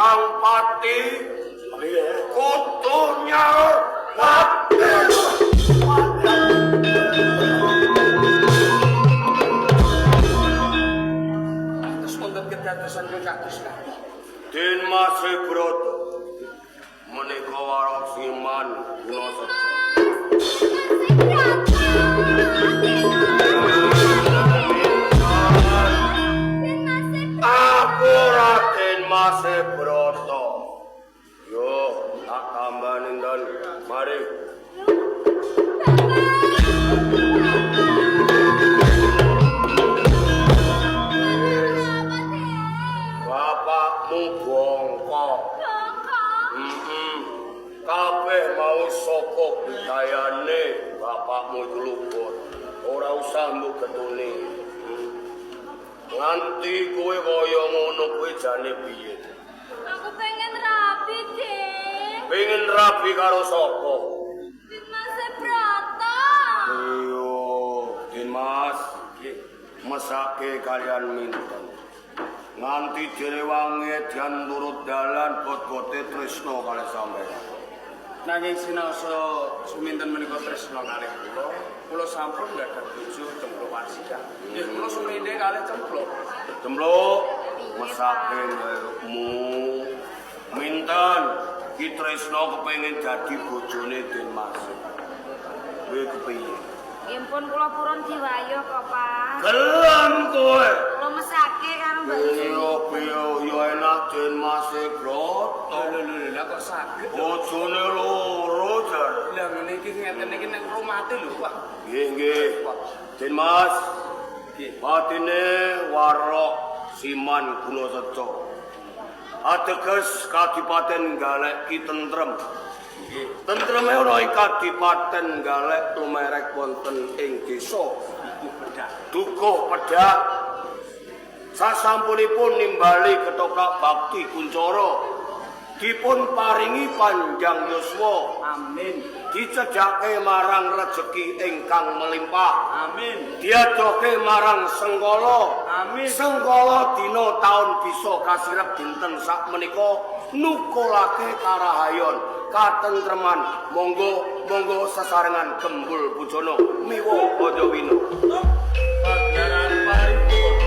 Kang Pati kutunya terus untuk kedatusan kados Den Mas Broto menika warok siman kula sedo aku Raden Mas Broto yo tak tambahin dan mari bapakmu bongkok kabeh mau sokok dayane bapakmu glubur ora usah mbok ketune nganti kowe kaya ngono kuwi jane piye aku pengen rapi ding pengen rapi karo sapa Mas Broto iyo Dimas mesake kalian minten nganti jerewange dian turut dalan bot-bote tresno kalih sampeyan nanging sinaosa suminten menika tresna kalih kula sampun gadah bojo cemplo wasikan nggih kula sumrinde kalih cemplo mesake mu minten ki tresno kepengin dadi bojone Dimas kowe kepiye impun kula purun diwayo kok Pak gelem kowe kula mesake karo Mbak piye yo enak Dimas Broto lha kok saged bojone loro jar lah ngene iki ngeten iki nek kula mati lho Pak nggih Dimas batine warok siman kula sedo ateges kadipaten galek ki tentrem tentreme ana ing kadipaten galek lumerek wonten ing desa dukuh pedhak sasampunipun nimbali ketoprak bakti kuncara dipun paringi panjang yuswa amin dicedhake marang rejeki ingkang melimpah amin diadohke marang senggala amin senggala dina taun bisa kasirep dinten sakmenika nukulake karahayon katentreman monggo sesarengan gembul bujana miwa aja wina pangeran paring